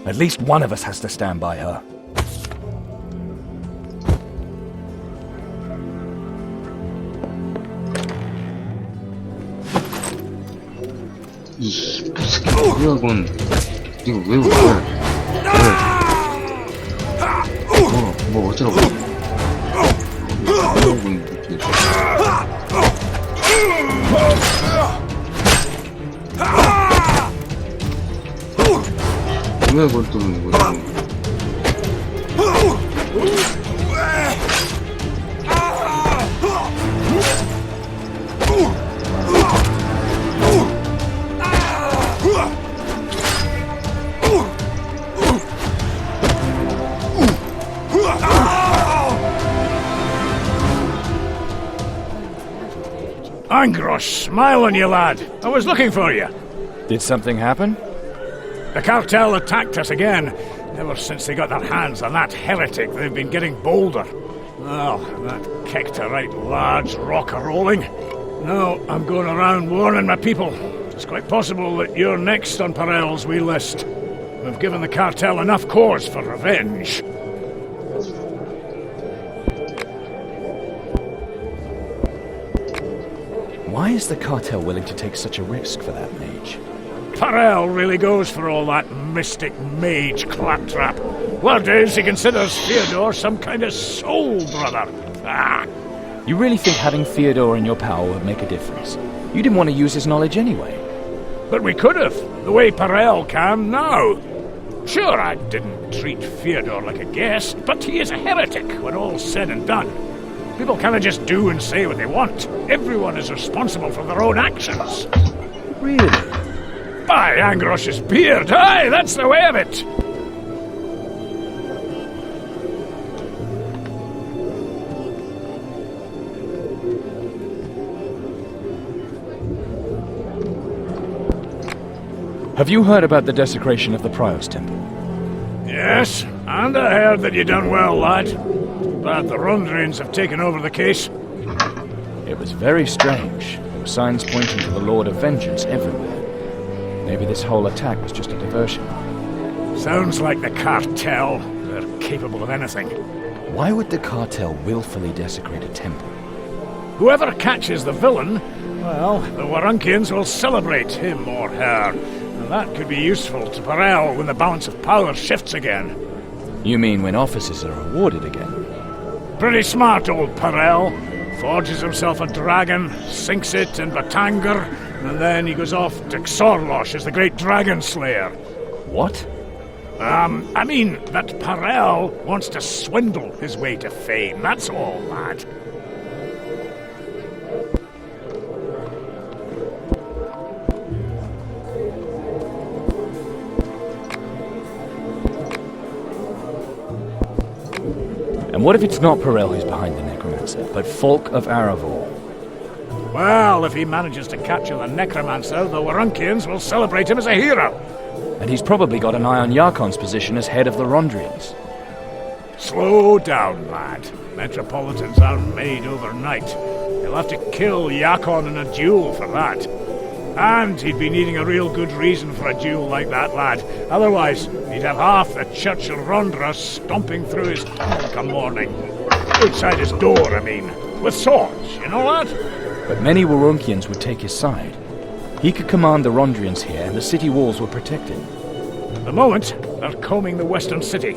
At least one of us has to stand by her. 이 새끼 뭐야 이거 왜 뭐 어쩌라고 왜 그걸 또 보는 거야? Angros, smile on you, lad. I was looking for you. Did something happen? The cartel attacked us again. Ever since they got their hands on that heretic, they've been getting bolder. Well, that kicked a right large rock a-rolling. Now I'm going around warning my people. It's quite possible that you're next on Perel's wee list. We've given the cartel enough cause for revenge. Why is the cartel willing to take such a risk for that mage? Perel really goes for all that mystic mage claptrap. Word is he considers Theodore some kind of soul brother. Ah! You really think having Theodore in your power would make a difference? You didn't want to use his knowledge anyway. But we could have, the way Perel can now. Sure, I didn't treat Theodore like a guest, but he is a heretic when all's said and done. People cannot just do and say what they want. Everyone is responsible for their own actions. Really? By Angros's beard, aye, that's the way of it. Have you heard about the desecration of the Prior's temple? Yes, and I heard that you done well, lad. But the Rondrians have taken over the case. It was very strange. There were signs pointing to the Lord of Vengeance everywhere. Maybe this whole attack was just a diversion. Sounds like the cartel. They're capable of anything. Why would the cartel willfully desecrate a temple? Whoever catches the villain, well, the Warunkians will celebrate him or her. And that could be useful to Perel when the balance of power shifts again. You mean when officers are awarded again? Pretty smart, old Perel. Forges himself a dragon, sinks it in Batangar, and then he goes off to Xorlosh as the great dragon slayer. What? I mean that Perel wants to swindle his way to fame, that's all, lad. And what if it's not Perel who's behind the necromancer, but Folk of Aravor? Well, if he manages to capture the necromancer, the Warunkians will celebrate him as a hero. And he's probably got an eye on Yarkon's position as head of the Rondrians. Slow down, lad. Metropolitans aren't made overnight. He'll have to kill Yakon in a duel for that. And he'd be needing a real good reason for a duel like that, lad. Otherwise, he'd have half the Church of Rondra stomping through his tunnel come morning. Outside his door, I mean. With swords, you know that? But many Warunkians would take his side. He could command the Rondrians here, and the city walls would protect him. At the moment, they're combing the western city.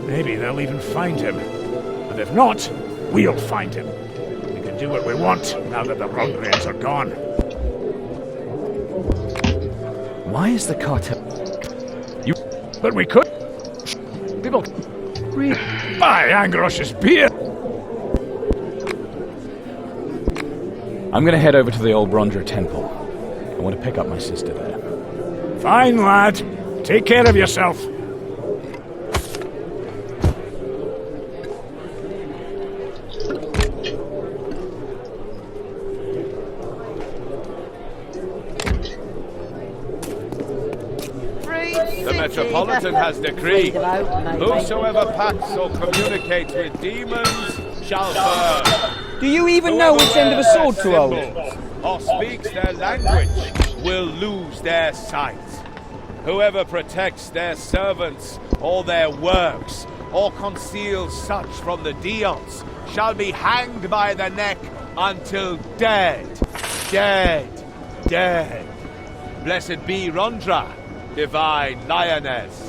Maybe they'll even find him. And if not, we'll find him. We can do what we want now that the Rondrians are gone. Why is the cartel... But we could... People... By Angros's beard! I'm gonna head over to the old Brondra temple. I want to pick up my sister there. Fine, lad. Take care of yourself. The Metropolitan has decreed, whosoever pacts or communicates with demons shall burn. Do you even know which end of a sword to hold? Or speaks their language will lose their sight. Whoever protects their servants or their works, or conceals such from the Deons, shall be hanged by the neck until dead, dead, dead. Blessed be Rondra, divine lioness.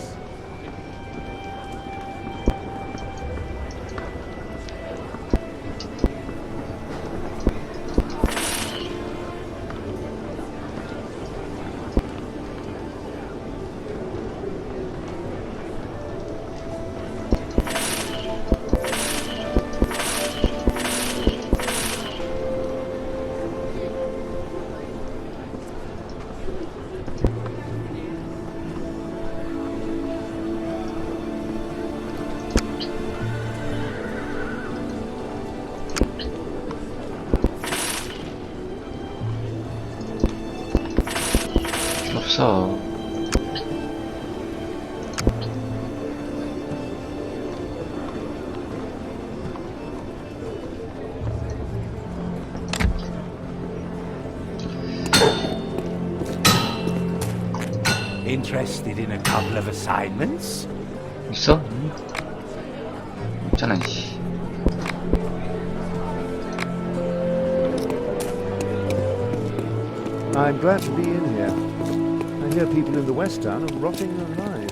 없어. Interested in a couple of assignments? 있어? 없잖아, 씨. I'm glad to be in here. I hear people in the West Town are rotting alive.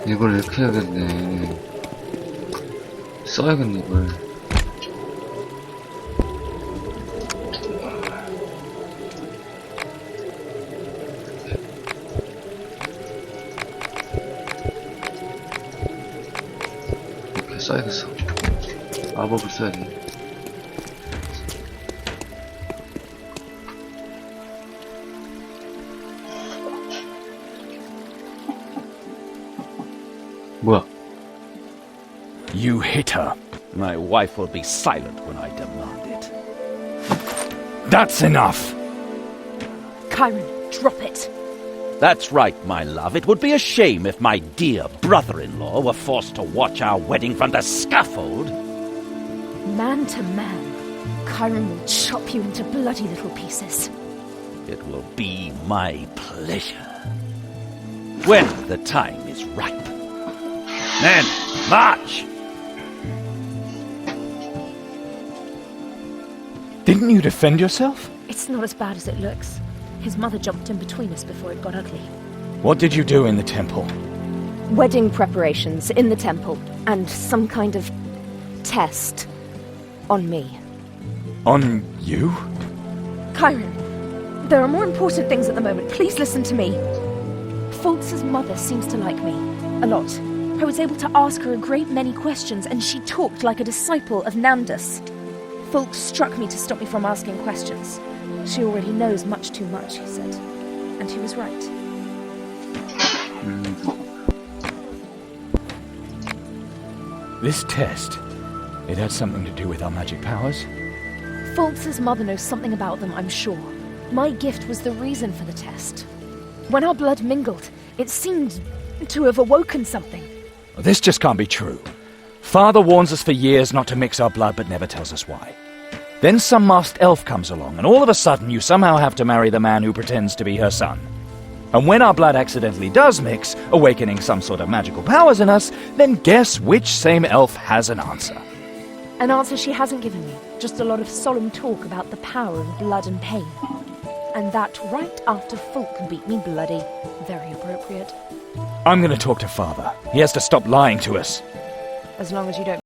이걸 이렇게 해야겠네. 써야겠네, 이걸. 이렇게 써야겠어. 마법을 써야 돼. 뭐야? You hit her. My wife will be silent when I demand it. That's enough! Chiron, drop it. That's right, my love. It would be a shame if my dear brother-in-law were forced to watch our wedding from the scaffold. Man to man, Chiron will chop you into bloody little pieces. It will be my pleasure. When the time is ripe. Men, march! Didn't you defend yourself? It's not as bad as it looks. His mother jumped in between us before it got ugly. What did you do in the temple? Wedding preparations in the temple, and some kind of test on me. On you? Chiron, there are more important things at the moment. Please listen to me. Fultz's mother seems to like me. A lot. I was able to ask her a great many questions, and she talked like a disciple of Nandus. Fultz struck me to stop me from asking questions. She already knows much too much, he said. And he was right. This test, it had something to do with our magic powers? Fultz's mother knows something about them, I'm sure. My gift was the reason for the test. When our blood mingled, it seemed to have awoken something. This just can't be true. Father warns us for years not to mix our blood, but never tells us why. Then some masked elf comes along, and all of a sudden you somehow have to marry the man who pretends to be her son. And when our blood accidentally does mix, awakening some sort of magical powers in us, then guess which same elf has an answer? An answer she hasn't given me. Just a lot of solemn talk about the power of blood and pain. And that right after Fulk beat me bloody. Very appropriate. I'm gonna talk to Father. He has to stop lying to us. As long as you don't